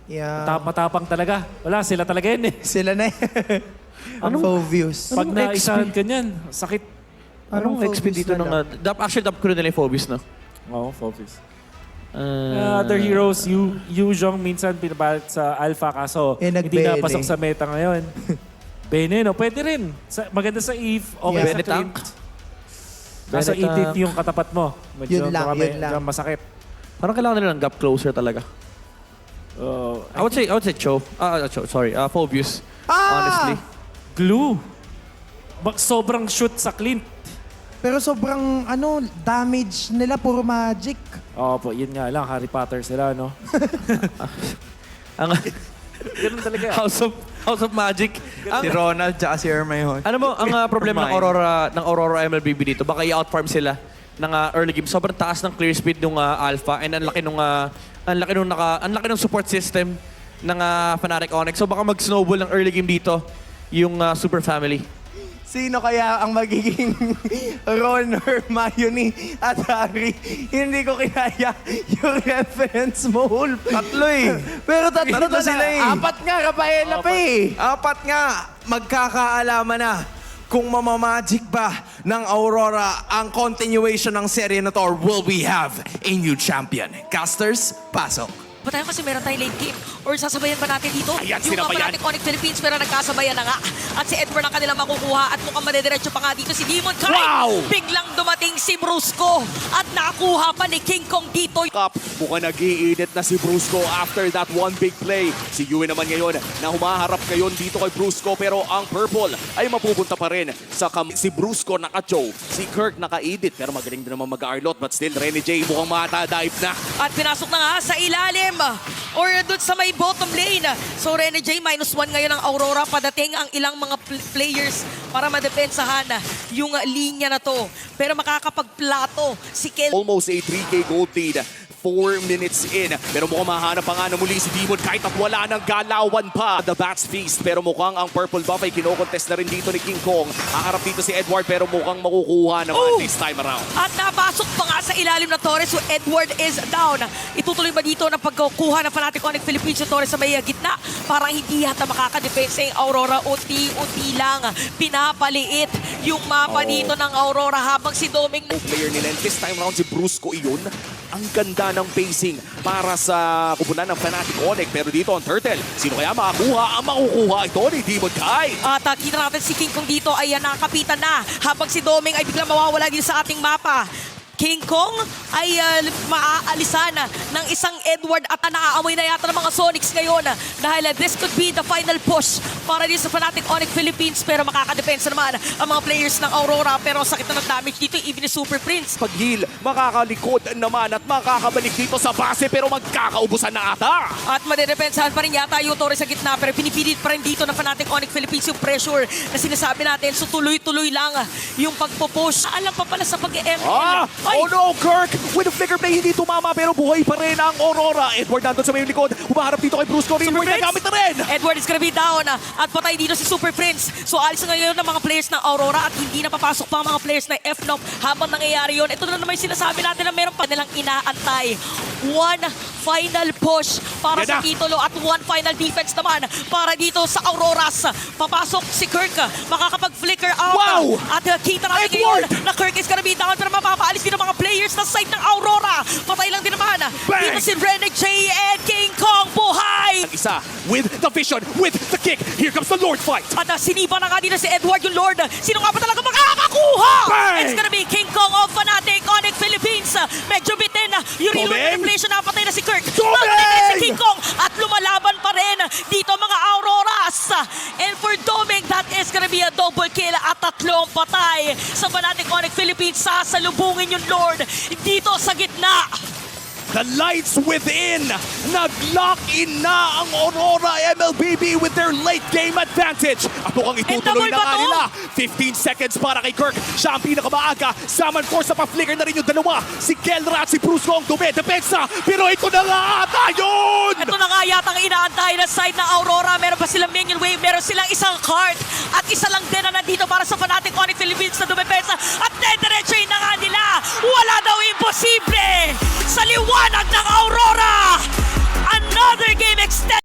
Yeah. Matapang talaga. Wala, sila talaga yun eh. Sila na Ang Phobius. Pag naisahan ka niyan, sakit. Anong XP dito ng... actually, top ko nila yung Phobius, no? Oo, focus. Other heroes, Yu Zhong minsan pinabalat sa Alpha kaso hindi na pasok sa meta ngayon. Bene, no? Pwede rin. Maganda sa Eve, okay Yeah. sa Benetank. Clint. Nasa ETT yung katapat mo. Medyo Yun lang. masakit. Parang kailangan nila ng gap closer talaga. I would say Cho. Cho, sorry. Phobius. Honestly. Glue. Sobrang shoot sa Clint. Pero sobrang damage nila, puro magic. Oo po, yun nga lang. Harry Potter sila, no? Ang Ganun talaga. House of Magic. Si Ronald tsaka si Hermione. Ano mo, ang problema ng Aurora MLBB dito, baka i-outfarm sila ng early game. Sobrang taas ng clear speed ng Alpha and ang laki nung support system ng Fnatic Onyx. So baka mag-snowball ng early game dito yung Super Family. Sino kaya ang magiging Ron, Hermione at Harry? Hindi ko kinaya yung reference mo, Wolf. Tatlo eh. Pero tatlo na sila eh. Apat nga, Rafaela pa eh. Apat nga, magkakaalaman na kung mamamagic ba ng Aurora ang continuation ng serye na to or will we have a new champion? Casters, pasok. Ba tayo kasi meron tayong late game? Or sasabayan ba natin dito? Ayan, yung sinabayan. Fnatic Onyx Philippines pero nagkasabayan na nga. At si Edward ang kanilang makukuha at mukhang madediretso pa nga dito si Demon Kai. Wow! Biglang dumating si Brusco at nakuha pa ni King Kong dito. Cup, mukhang nag-iinit na si Brusco after that one big play. Si Yue naman ngayon na humaharap ngayon dito kay Brusco pero ang purple ay mapupunta pa rin sa si Brusco naka-chow, si Kirk naka-edit pero magaling din naman mag-arlot but still Rene J mukhang mata-dive na. At pinasok na nga sa ilalim or doon sa may bottom lane. So Rene J, -1 ngayon ang Aurora. Padating ang ilang mga players para madepensahan yung linya na to. Pero makakapagplato si Kel. Almost a 3K gold lead. 4 minutes in. Pero mukhang mahanap pa nga na muli si Demon kahit at wala ng galawan pa. The Bats Feast. Pero mukhang ang purple buff ay kinokontest na rin dito ni King Kong. Haharap dito si Edward pero mukhang makukuha naman this time around. At napasok pa nga sa ilalim na Torres. So Edward is down. Itutuloy ba dito na pagkukuha ng Fnatic Onyx Philippines yung Torres sa may gitna? Parang hindi yata makakadepensa yung Aurora. Unti-unti lang pinapaliit yung mapa dito ng Aurora habang si Doming Player nila. And this time around si Brusco iyon. Ang ganda ng pacing para sa kupunan ng Fnatic Onyx. Pero dito ang Turtle. Sino kaya makakuha? Ang makukuha ito ni Demon Kai. At kita natin si King Kong dito ay nakapitan na habang si Doming ay biglang mawawala din sa ating mapa. King Kong ay maaalisan ng isang Edward at naaamoy na yata ng mga Sonics ngayon dahil this could be the final push para din sa Fnatic Onyx Philippines pero makakadepensa naman ang mga players ng Aurora pero sakit na ng damage dito even ni Super Prince. Pag-heal, makakalikod naman at makakabalik dito sa base pero magkakaubusan na ata. At madedepensahan pa rin yata yung Torres sa gitna pero pinipilit pa rin dito ng Fnatic Onyx Philippines yung pressure na sinasabi natin. So tuloy-tuloy lang yung pagpupush. Alam pa pala sa pag-ML. Oh no, Kirk! With a flicker play, hindi tumama pero buhay pa rin ang Aurora. Edward nandun sa may likod. Humaharap dito kay Brusco. Edward nagamit na rin! Edward is gonna be down at patay dito si Super Prince. So alis na ngayon ng mga players ng Aurora at hindi na papasok pa ang mga players ng FNOC habang nangyayari yun. Ito na naman yung sinasabi natin na meron pa nilang inaantay. One final push para sa titulo at one final defense naman para dito sa Auroras. Papasok si Kirk. Makakapag-flicker out. Wow! At kita natin ngayon na Kirk is gonna be down pero mapapaalis din ang mga players na side ng Aurora. Patay lang din naman. Bang! Dito si Rene J and King Kong buhay! Isa with the vision, with the kick. Here comes the Lord fight. At siniba na nga dito si Edward yung Lord. Sino nga ba talaga makakakuha? Bang! It's gonna be King Kong of Fnatic Onyx Philippines. Medyo bitin. Yung real revelation na patay na si Kirk. Patay si King Kong at lumalaban pa rin dito mga Auroras. And for Doming, that is gonna be a double kill at tatlong patay sa Fnatic Onyx Philippines. Sasalubungin yung Lord dito sa gitna. The lights within. Nag-lock in na ang Aurora MLBB with their late game advantage. At mukhang itutuloy na nga nila. 15 seconds para kay Kirk. Siya ang pinakamaaga. Summon Force na pa-flicker na rin yung dalawa. Si Kelra at si Brusco ang dume-depensa. Pero ito na nga ata yun! Ito na nga yata ang inaantay na side ng Aurora. Meron pa silang minion wave. Meron silang isang card. At isa lang din na nandito para sa Fnatic Onyx Philippines na dumepensa. At dediretso na nga nila. Wala daw imposible sa liwanag ng Aurora. Another game extended.